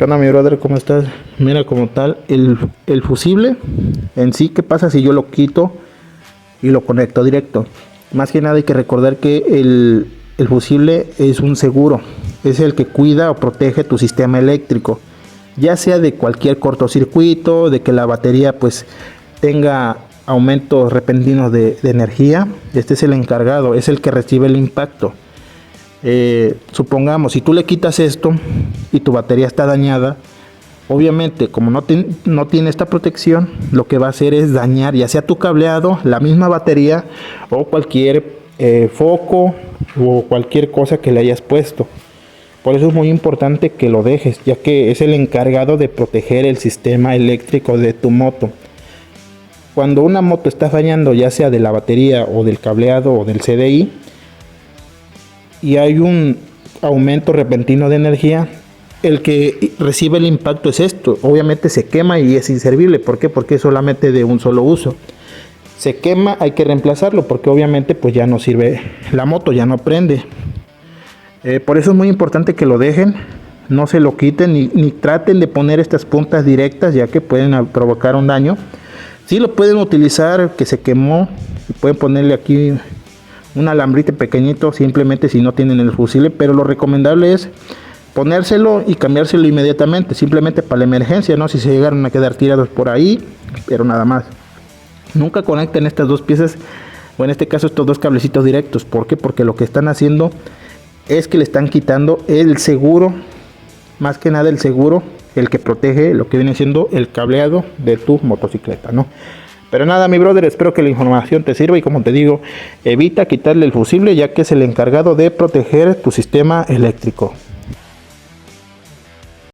¿Qué onda, mi brother? ¿Cómo estás? Mira, como tal, el fusible en sí, ¿qué pasa si yo lo quito y lo conecto directo? Más que nada hay que recordar que el fusible es un seguro, es el que cuida o protege tu sistema eléctrico, ya sea de cualquier cortocircuito, de que la batería pues tenga aumentos repentinos de energía. Este es el encargado, es el que recibe el impacto. Supongamos, si tú le quitas esto y tu batería está dañada, obviamente como no tiene esta protección, lo que va a hacer es dañar ya sea tu cableado, la misma batería o cualquier foco o cualquier cosa que le hayas puesto. Por eso es muy importante que lo dejes, ya que es el encargado de proteger el sistema eléctrico de tu moto. Cuando una moto está fallando, ya sea de la batería o del cableado o del CDI, y hay un aumento repentino de energía, el que recibe el impacto es esto. Obviamente se quema y es inservible. ¿Por qué? Porque es solamente de un solo uso. Se quema, hay que reemplazarlo porque obviamente pues ya no sirve, la moto ya no prende. Por eso es muy importante que lo dejen, no se lo quiten ni traten de poner estas puntas directas, ya que pueden provocar un daño. Si lo pueden utilizar, que se quemó, y pueden ponerle aquí un alambrite pequeñito, simplemente si no tienen el fusible, pero lo recomendable es ponérselo y cambiárselo inmediatamente, simplemente para la emergencia, ¿no? Si se llegaron a quedar tirados por ahí, pero nada más. Nunca conecten estas dos piezas, o en este caso estos dos cablecitos directos. ¿Por qué? Porque lo que están haciendo es que le están quitando el seguro, más que nada el seguro, el que protege lo que viene siendo el cableado de tu motocicleta, ¿no? Pero nada, mi brother, espero que la información te sirva y como te digo, evita quitarle el fusible, ya que es el encargado de proteger tu sistema eléctrico.